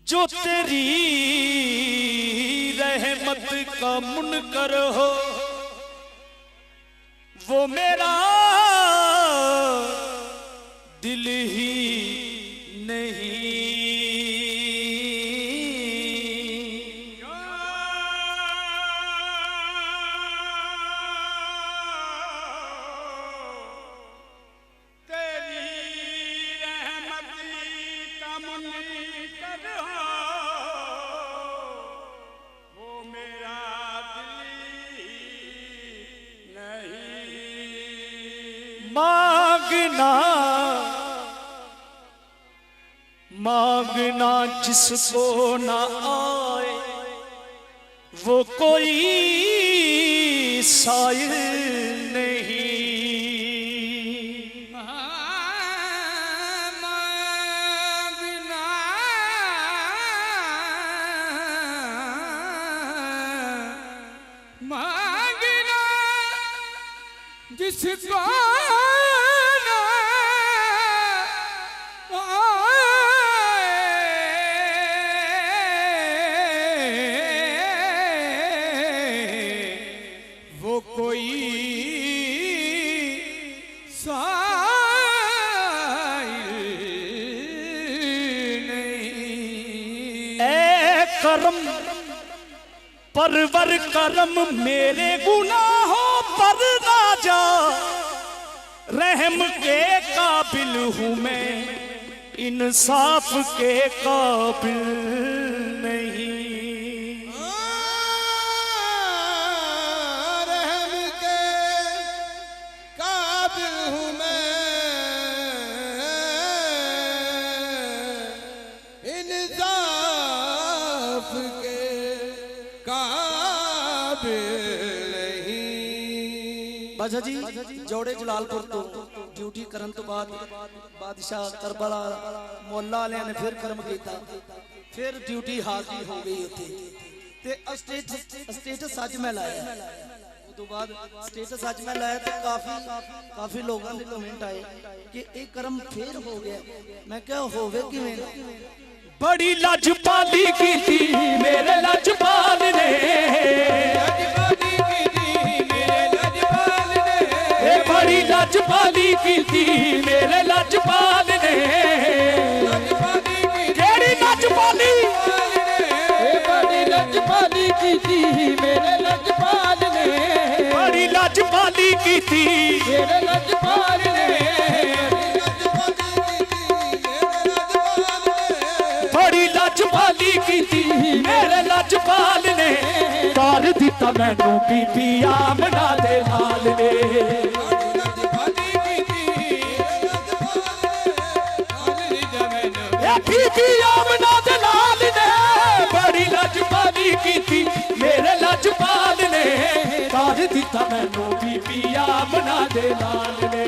जो तेरी रहमत का मुनकर हो वो मेरा दिल ही नहीं। मांगना मांगना जिसको ना आए वो कोई साइल नहीं। मांगना मांगना जिसको करम परवर करम मेरे गुनाहों पर ना जा, रहम के काबिल हूँ मैं इंसाफ के काबिल नहीं। रहम के काबिल हूँ मैं इंसाफ के काबिल नहीं। बादशाह जी जोड़े जलालपुर तो ड्यूटी करन तो बाद बादशाह करबला मोहल्ला वाले ने फिर कर्म किया, फिर ड्यूटी हाजिर हो गई उत्थे ते स्टेटस अज मैं लाया। तो बाद स्टेटस अज मैं लाया तो काफी लोगों के कमेंट आए कि एक कर्म फिर हो गया। मैं क्या होवे किवें? बड़ी लजपाली की थी मेरे लजपाल ने, बड़ी लजपाली की थी मेरे लजपाल ने। केड़ी लजपाली? बड़ी लजपाली की थी मेरे लजपाल ने, बड़ी लजपाली की थी मेरे लजपाल ने, बड़ी लजपाली की थी मेरे लजपाल ने। तार दिता मैनू बीबी आमना दे लाल ने, बीबी आमना दे लाल ने। बड़ी लजपाली की थी मेरे लजपाल ने, तार दिता मैनू बीबी आमना दे लाल ने।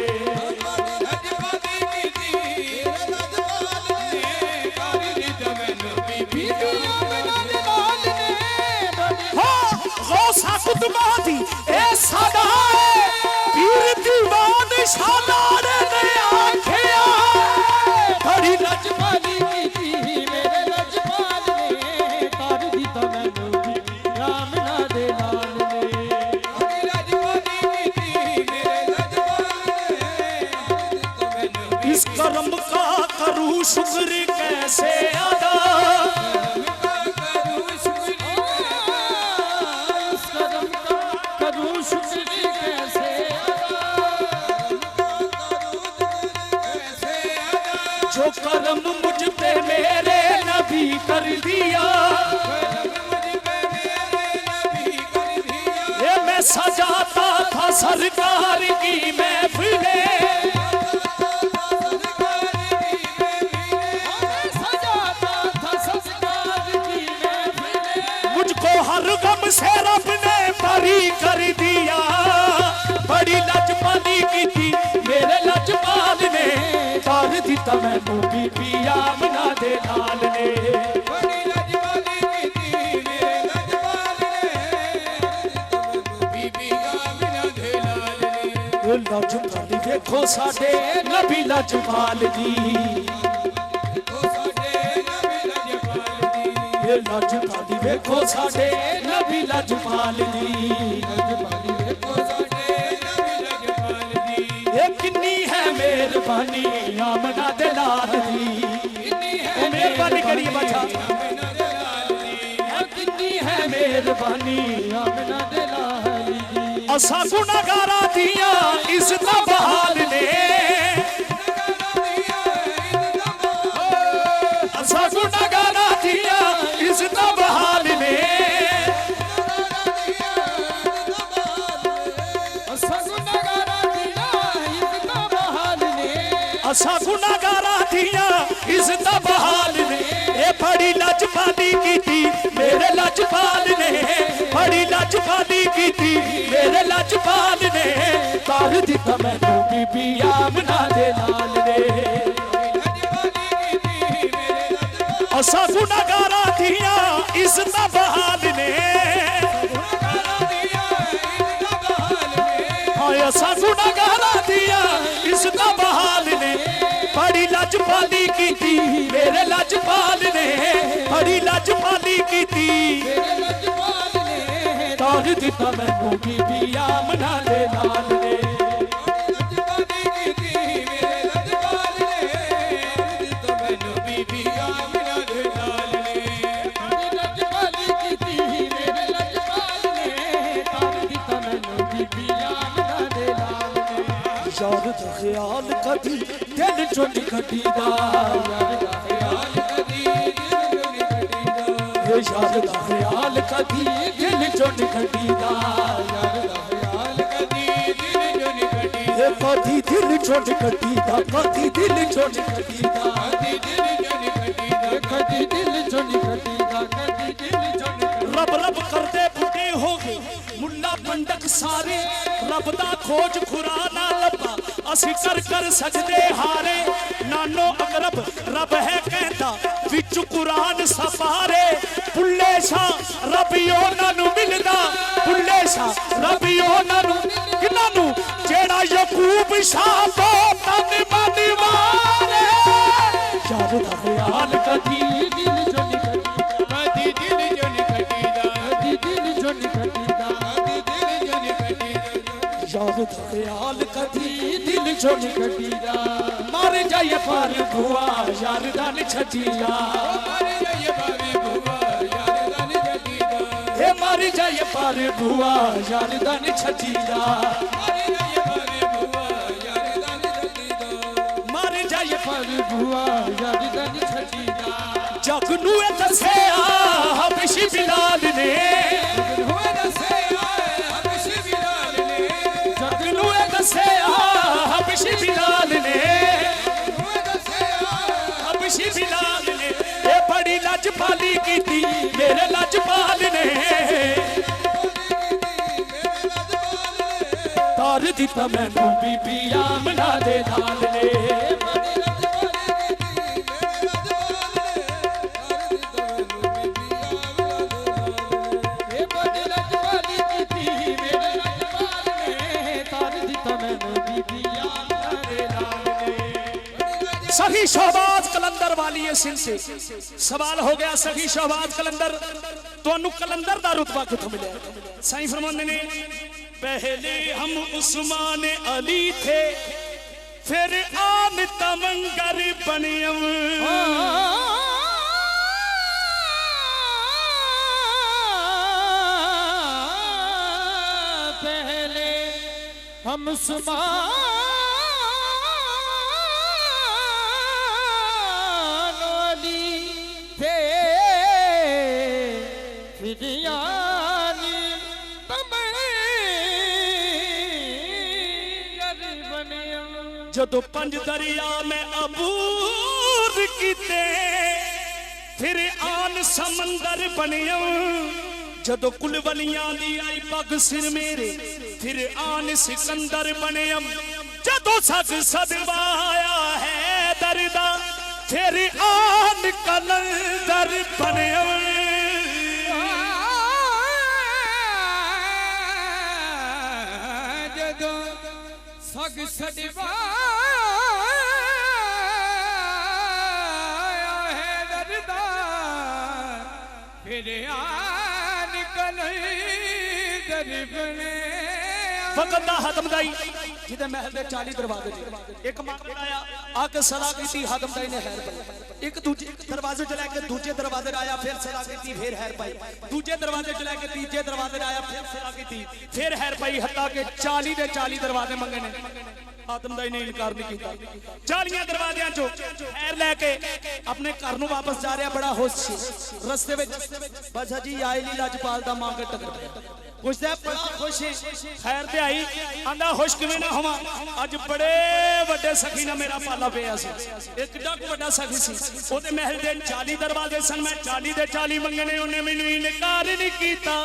कुतबादी ए सादा पीर दीवान शालार ने आखिया, बड़ी लजपाली की थी मेरे लजपाल ने, तार दिता मैनू आमना दे लाल ने। लजपाली की थी मेरे लजपाल ने, इस करम का करूं शुक्र कैसे अदा, जो करम मुझ पे मेरे नबी कर दिया। ये मैं सजाता था सरकार की महफिलें, मुझको हर गम से रब ने बरी कर दिया। मैनू बीबी आमना दे लाल ने बड़ी लजपाली कीती मेरे लजपाल ने बीबी आमना दे लाल ने लजपाली देखो साडे नबी लजपाल दी लजपाली देखो साडे नबी लजपाल दी किन्नी है मेहरबानी आमना दे लाल दी मेहरबानी करिए बच्चा किन्नी है मेहरबानी आमना दे लाल दी असा गुनाहगारा दिया इज़्ज़त बहाल ने असा गुनाहगारा दिया इज़्ज़त बहाल ने असा गुनाहगारा दिया इज़्ज़त बहाल ने ए बड़ी लजपाली कीती मेरे लजपाल ने बड़ी लजपाली कीती मेरे लजपाल ने तार दिता मैनू बीबी आमना दे लाल ने असा गुनाहगारा दिया इज़्ज़त बहाल ने असा गुनाहगारा दिया इज़्ज़त बहाल ने बड़ी लजपाली कीती मेरे लजपाल ने बड़ी लजपाली कीती तार दिता मैनू बीबी आमना दे लाल ने यार दा ख्याल कदी दिल चो निकटी दा यार दा ख्याल कदी दिल चो निकटी दा कदी दिल चो निकटी दा कदी दिल चो निकटी दा कदी दिल चो निकटी दा कदी दिल चो रब रब करदे बुढ़े हो गए मुल्ला पंडक सारे रब दा खोज खुरा ना लब्बा असी कर कर सकदे हारे नानो अगरब रब है कहता विच कुरान सफारे पुल्ले शाह रब योना नु मिलदा पुल्ले शाह रब योना नु किना नु जेड़ा यकूब शाह तो तन मन मारे यार दा ख्याल कदी दिल जो निकटी कदी दिल जो निकटी दा कदी दिल जो निकटी दा कदी दिल जो निकटी यार दा ख्याल कदी दिल जो निकटी दा मर जाए पर बुआ यार दा न छजीला मर जाए पर बुआ यार दा न छजीला हे मर जाए पर बुआ यार दा न छजीला मर जाए पर बुआ यार दा न छजीला जग नू दसया हबशी बिलाल ने हबशी बिलाल ने हबशी बिलाल ने ए बड़ी लजपाली कीती मेरे लजपाल ने तार दिता मैनू बीबी आमना दे लाल ने सखी शहबाज कलंदर वाली है सिंध से सवाल हो गया सखी शहबाज कलंदर तो कलंदर दा रुतबा किथों मिले साईं फरमांदे ने पहले हम उस्मान अली थे फिर आम तमंगर बनियम पहले हम उस्मान जदों पंज दरिया में अबूर कीते फिर आन समंदर बनिया जदों कुलवलियां दी आई पग सिर मेरे फिर आन सिकंदर बनिया जदों सग सदवाया है दरदा फिर आन कलंदर बने जदों सग सड़वा है दरदा फिर आन कलंदर बने वक्त दा हातम दाई जिदे महल दे 40 दरवाजे एक मंग आया आके सलाह की हातम दाई ने खैर पाई एक दूजे दरवाजे च लैके दूजे दरवाजे आया फिर सलाह की फिर खैर पाई दूजे दरवाजे च लैके तीजे दरवाजे आया फिर सलाह की फिर खैर पाई हत्ता के 40 दे 40 दरवाजे मंगे ने हातम दाई ने इनकार नहीं किया 40 दरवाजियां चो खैर लेके अपने घर नु वापस जा रहा बड़ा होश रस्ते विच बस जी आईली लजपाल दा मां के टकर पुछदा बड़ा खुश है खैर ते आई आंदा खुश किवें ना होवां अज बड़े वड्डे सखी ना मेरा पाला पिया सी एक किड्डा को वड्डा सखी सी ओदे महल दे 40 दरवाजे सन मैं 40 दे 40 मंगने ओने मैनू इनकार नहीं कीता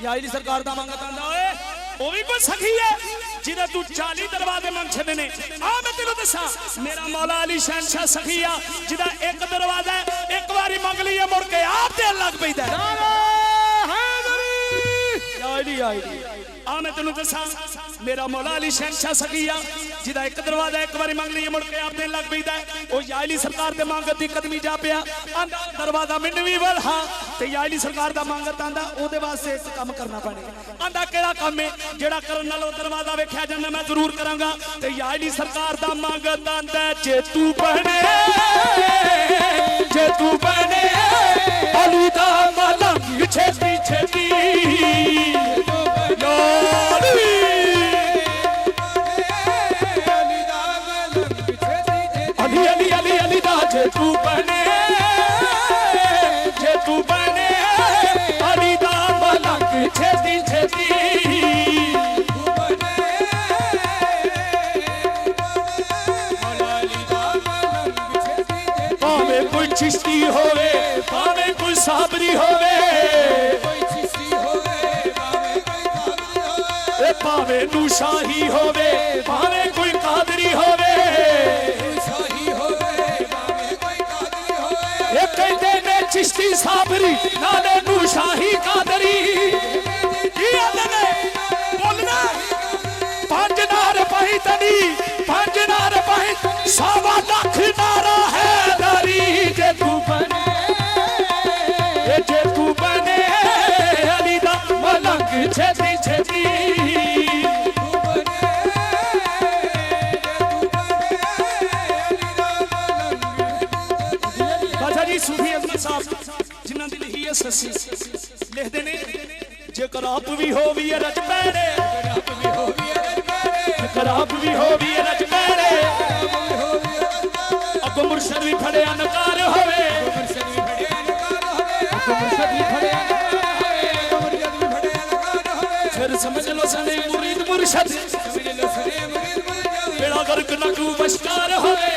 याईली सरकार दा मंगत आंदा ओए ओ भी कोई सखी है जिन्हें तू 40 दरवाजे मंग छदे ने आ मैं तेनू दसा मेरा मौला अली शहनशाह सखी आ जिदा एक दरवाजा एक बारी मंग लिया मुड़ के आप ते लग पैदा आ मैं तेनू दसा मेरा मौला अली शहनशाह सखी आ जिदा एक दरवाजा एक बारी मंग लिया मुड़ के आप ते लग पैदा ओ याली सरकार दे मंगत दी कदमी जा पिया आंदा दरवाजा मैनू भी वल हां ते याली सरकार दा मंगत आंदा ओदे वास्ते इस काम करना पड़ेगा आंदा केड़ा काम है जेड़ा करन नाल ओ दरवाजा वेख्या जांदा मैं जरूर करांगा ते याली सरकार दा मंगत आंदा जे तू बने अली दा मलंग छेती छेती अली अली अली अली दा जे तू बने अली दा मलंग छेती छेती भावे कोई चिश्ती होवे भावे कोई साबरी होवे भावे नूशाही होवे भावे कोई कादरी होवे कहते ने चिश्ती साबरी नाले नूशाही कादरी बोलना 5 नार पाई तनी 5 नार पाई 1.25 लाख नारा है दारी जे तू बने अली दा मलंग छेती छेती सूफी अजमत साहब जिन्हां दी लिखी है ससी लिखदे ने जेकर आप भी हो भी रज पैरे जेकर आप भी हो भी रज पैरे अगो मुर्शद भी फड़े अनकार होवे फिर समझ लो सने मुरीद मुर्शद बेड़ा गर्क न तू बशकार होवे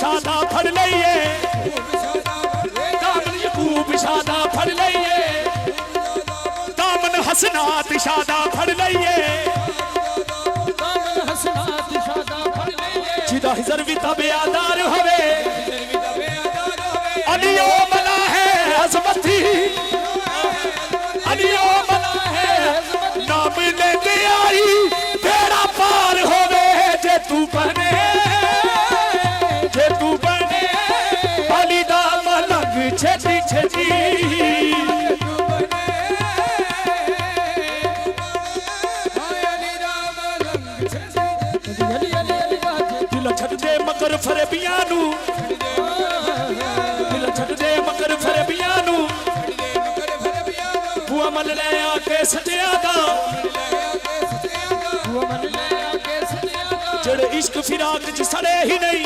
शादा फड़ लइए दामन यकूब शादा फड़ लइए दामन हसनात शादा फड़ लइए जिदा हिजर भी तबेदार होवे अलियो मना है अजमती अलियो मना है नाम लेते आई तेरा पार होवे जे तू बने अली दा मलंग छेती छेती दिल छड़ दे मकर फरेबियां नू दिल छड़ दे मकर फरेबियां नू बुआ मल ले आके सटिया दा जड़े इश्क फिराक च सड़े ही नहीं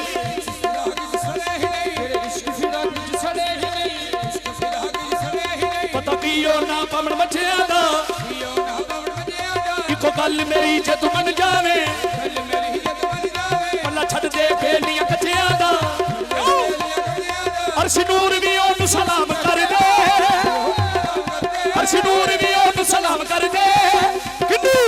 पता पियो ना पमन मचिया दा इको गल मेरी जे तू मन जावे पल्ला छड़ दे बेलियां कचिया दा अर्श नूर भी ओनू सलाम कर दे अर्श नूर भी ओनू सलाम कर दे किन्नू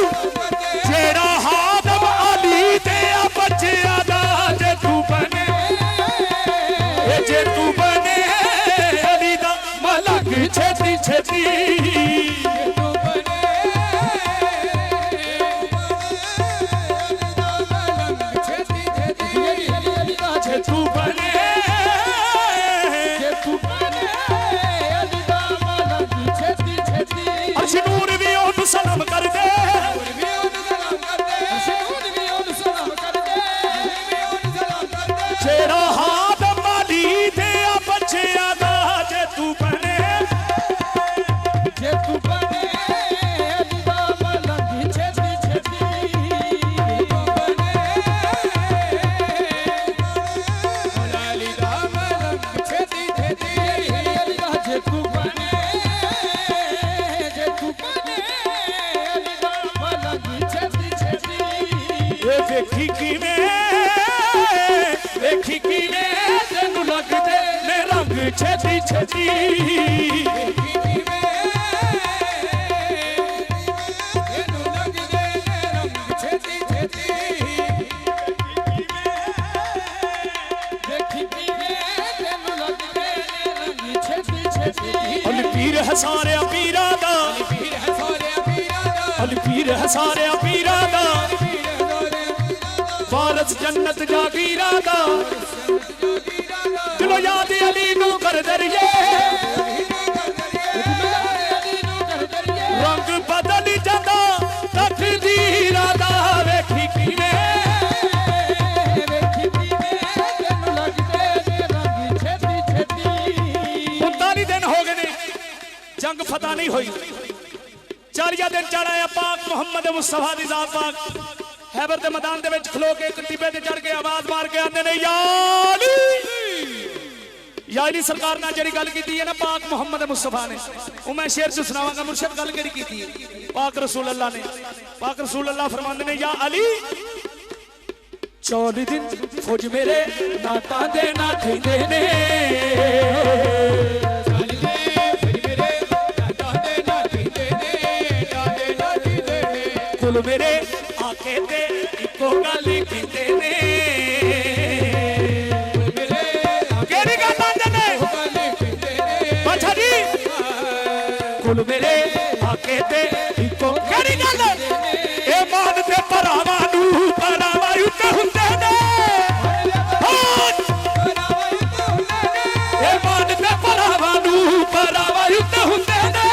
ए वेखी किवें तेनू लगदे ने रंग छेती छेती पीर है सारे पीरा दा पीर है सारे पीरा दा वारस जन्नत जागीरा दा चलो याद अली नू कर दरिए रंग बदल जांदा तकदीरा दा वेखी किवें जंग फतह नहीं हुई 40 दिन चढ़ाया पाक मुहम्मद मुस्तफा दी जात पाक हैबर दे मैदान दे विच खलो के टिब्बे ते चढ़ के आवाज मार के आंदे ने या अली सरकार ने जिहड़ी गल कीती है ना पाक मुहम्मद मुस्तफा ने वो मैं शेर च सुनावांगा मुर्शिद गल केड़ी कीती है पाक रसूल अल्लाह ने पाक रसूल अल्लाह फरमांदे ने या अली 40 दिन फौज मेरे नाता दे ना ठेंदे ने मेरे आके ते इको गल कीते ने केड़ी गल आंदे ने अच्छा जी कुल मेरे आके ते इको केड़ी गल ए मान ते भरावां नू भरावां उत्ते हुंदे ने ए मान ते भरावां नू भरावां उत्ते हुंदे ने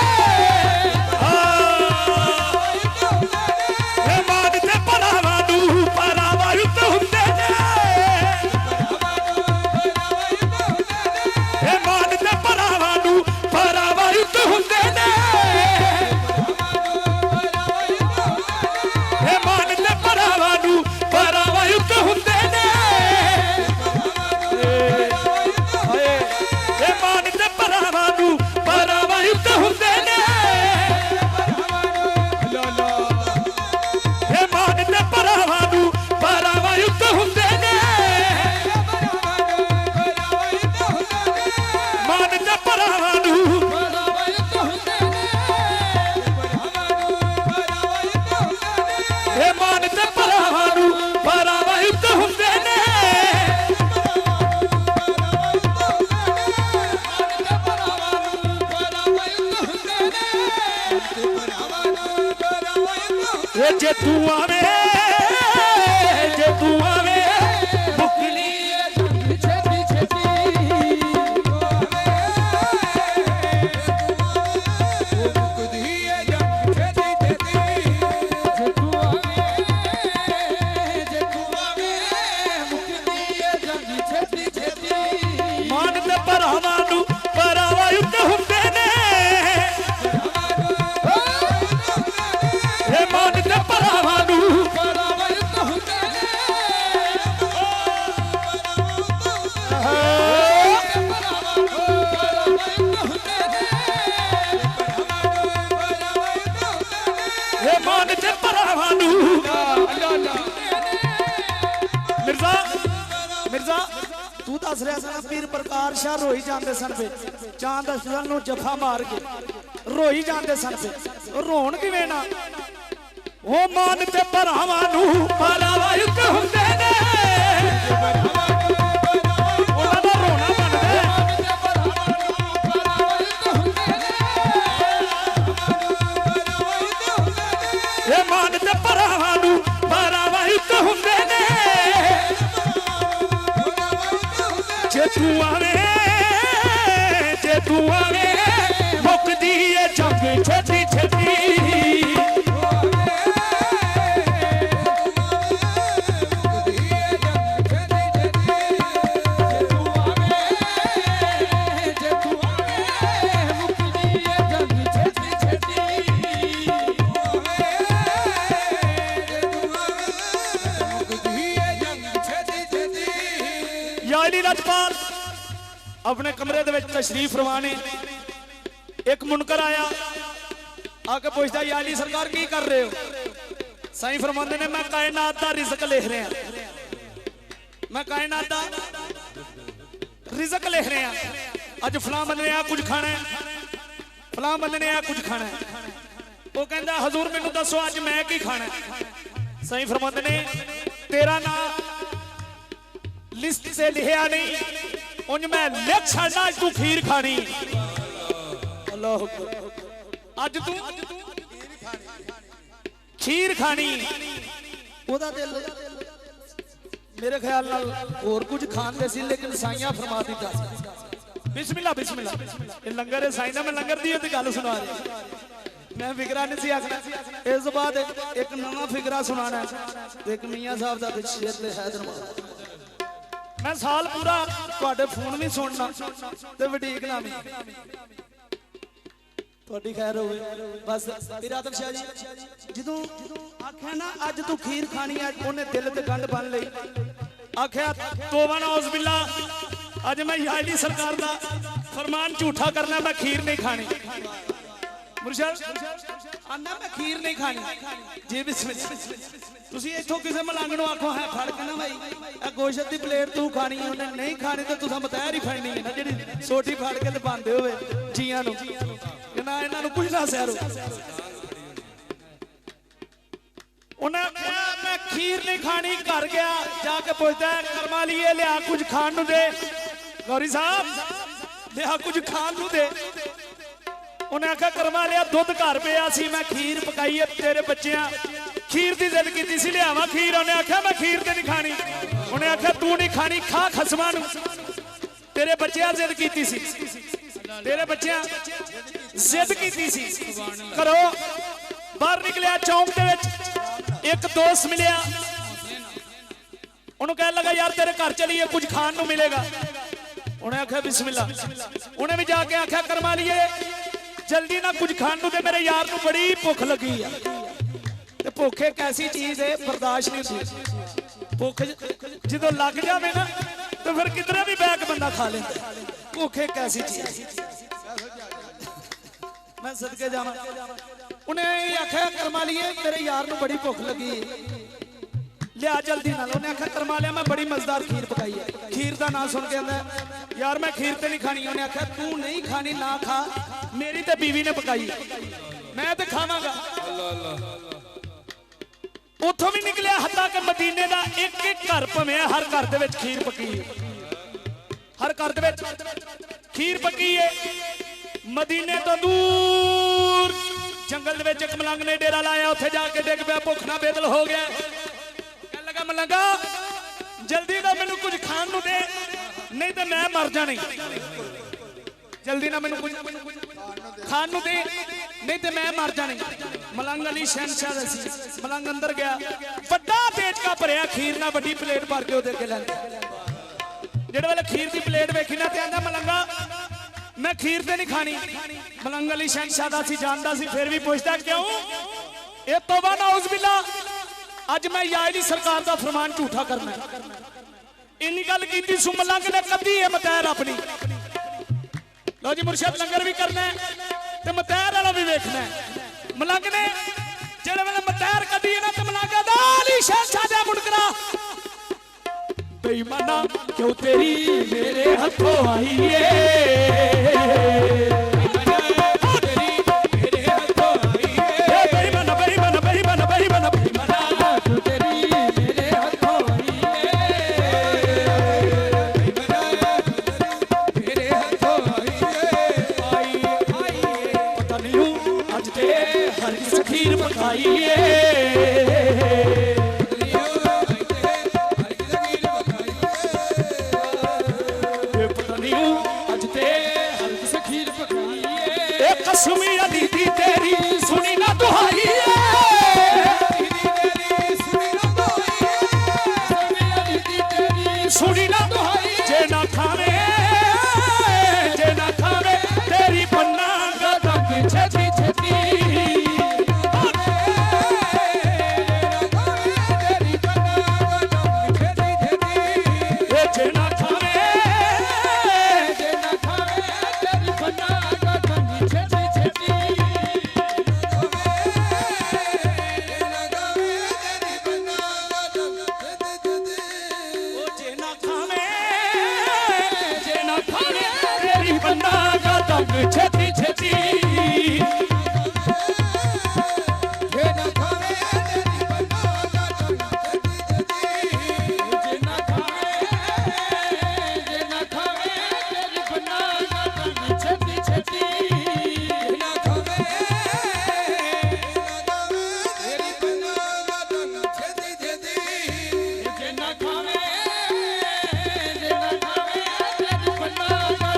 जे तू आवे बुकली छेती छेती मान ते भरावां नू भरावां उत्ते हुंदे ने मान ते भरावां नू भरावां उत्ते हुंदे ने मान ते भरावां नू मिर्जा तू दस रहा सा पीर प्रकाश शाह रोई जाते सन पे चांद अफजल नू जफा मार के रोई जाते सन पे रोण किवें ना ओ मान ते भरावां नू भरावां उत्ते हुंदे ने ओना दा रोना बनदा ए मान ते भरावां नू भरावां उत्ते हुंदे ने जे तू आवे मुकदी ए जंग छेती छेती अपने कमरे दे विच तशरीफ फरमाने एक मुनकर आया आके पूछता या अली सरकार की कर रहे हो साईं फरमाते ने मैं कायनात दा रिज़्क लिख रहा, मैं कायनात दा रिज़्क लिख रहा। अज फलां बंदे ने आ कुछ खाना है, फलां बंदे ने आ कुछ खाना है। वो कहता हजूर मैनू दसो अज मैं की खाना है। साईं फरमाते ने तेरा नाम लिस्ट से लिखा नहीं, उंज मैं लिख छड़ना अज तू खीर खानी। अल्लाह अज तू खीर खानी। ओदा दिल मेरे ख्याल नाल और कुछ खान दे सी, लेकिन साइयां फरमा दिता बिस्मिल्लाह बिस्मिल्लाह। ये लंगर है साईं दा, मैं लंगर दी ते गल सुना रहा। मैं फिकरा नहीं सी आखना। इस बाद एक नवा फिकरा सुनाना है। एक मियां साहब दा शेर ते हैदर। मैं साल पूरा तुहाडे फोन भी सुनना ते वडीकना भी। थोड़ी खैर होवे बस। इरादत शाह जी जदों आख्या ना अज तू खीर खानी, अज उन्हें दिल ते गंढ बन लई। आख्या तौबा नौज़ बिल्लाह, अज मैं याली सरकार दा फरमान झूठा करना, मैं खीर नहीं खानी। मुर्शद आंदा मैं खीर नहीं खानी जी। बिस्मिल्लाह तुसी इथों किसी मलंग नूं आखो है फड़ के ना भाई आ गोश्त दी प्लेट तू खानी, उन्हें नहीं खानी तो तुसां मतैर ही फड़नी है ना, जिहड़ी सोटी फड़ के ते पांदे होवे जियां नूं कि ना इन्हां नूं कुछ ना सैरो। उन्हें कहा मैं खीर नहीं खानी। घर गया जाके पुछदा है कर्मा लिए लिया कुछ खान नूं दे। गौरी साहब लिया कुछ खान नूं दे। उन्हें आख्या कर्मा लिया दुध घर पिया सी, मैं खीर पकाई है तेरे बच्चियां खीर की जिद की सी, लियावा खीर। उन्हें आख्या मैं खीर ते नहीं खानी। उन्हें आख्या तू नहीं खानी, खा खसमा नूं, तेरे बच्चियां जिद की सी, तेरे बच्चियां जिद की सी। करो बाहर निकलिया चौंक दे विच, एक दोस्त मिलिया, उन्होंने कह लगा यार तेरे घर चलिए कुछ खान नूं मिलेगा। उन्हें आख्या बिस्मिल्लाह। उन्हें भी जाके आख्या कर्मा लिए जल्दी ना कुछ खान नूं दे, मेरे यार नूं बड़ी भुख लगी है। ते भुख एक ऐसी चीज है बर्दाश्त नहीं होती। भुख जो लग जाए ना तो फिर किधरे भी बैग बंदा खा लेता। भुख एक ऐसी चीज। मैं सदके जावां। उन्हें आख्या कर्मा लिए मेरे यार नूं बड़ी भुख लगी लिया जल्दी नाल। उन्हें आख्या कर्मा लिया मैं बड़ी मजेदार खीर पकाई है। खीर का नाम सुन के कहता यार मैं खीर ते नहीं खानी। उन्हें आख्या तू नहीं खानी ना खा, मेरी ते बीवी ने पकाई, मैं ते खावांगा। उथों भी निकलिया हत्ता के मदीने का एक एक घर भमिया, हर घर दे विच खीर पकी है, हर घर दे विच खीर पकी है। मदीने तो दूर जंगल दे विच एक मलंग ने डेरा लाया, उत्थे जाके डिग पिया, भुख ना बेदल हो गया। कह लगा मलंगा जल्दी ना मैनू कुछ खान नूं दे, नहीं तो मैं मर जानी। जल्दी ना मैनू कुछ खान नूं दे, नहीं तो मैं मर जानी। मलंग अली शहनशाह सी। मलंग अंदर गया, बड़ा पेचका भरिया खीर ना वड्डी प्लेट भर के ओदे अगे लैंदा। जिहड़े वेले खीर दी प्लेट वेखी ना ते आंदा मलंगा मैं खीर ते नहीं खानी। मलंग अली शहनशाह दा सी, जानदा सी, फिर भी पुछदा क्यों? ए तौबा नौज़ बिल्लाह, अज मैं याली सरकार दा फरमान झूठा करना है। इन्नी गल कीती सु मलंग ने कदी है मतैर अपनी। लो जी मुर्शद लंगर भी करना है ते मतैर वाला भी वेखना है। मलंग ने जेड़े वेले मतैर कदी है ना ते मलंग दा अली शहनशाह दा मुनकरा बेईमाना क्यों तेरी मेरे हाथों आई है। खीर पकाई कसमी अली दी तेरी सुनी ना दुहाई सुनी ना दुहाई। जे ना खावे तेरी पन्ना गदम छेती छेती। छेती ये ना खावे तेरी बनाना ये ना खावे तेरी बनाना छेती छेती ये ना खावे तेरी बनाना छेती छेती ये ना खावे तेरी बनाना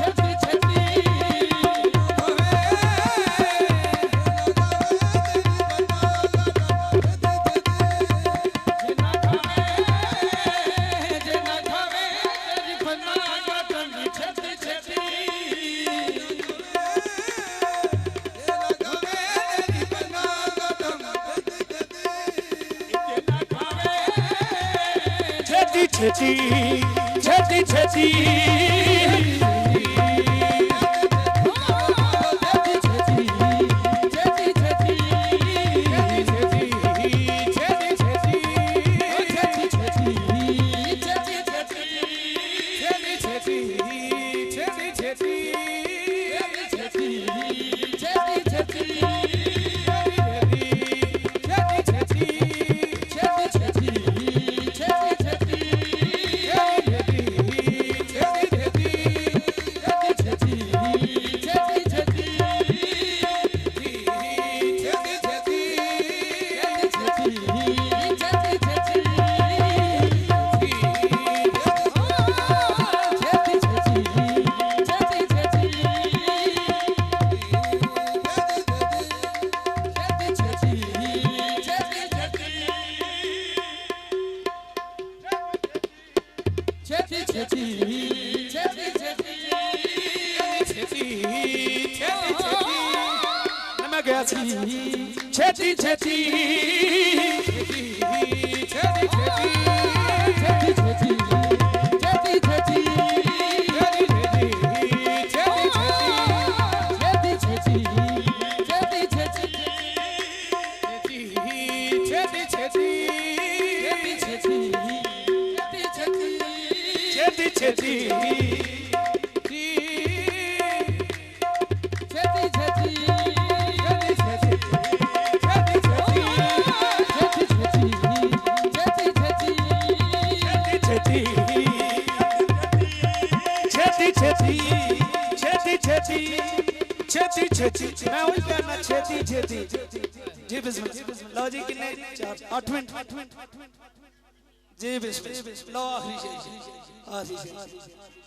छेती छेती छेती छेती छेती छेती छेती छेती छेती मैं वही कहना छेती छेती जी बिस्मिल्लाह लो जी कितने 8 मिनट जी बिस्मिल्लाह लो आखिरी शेर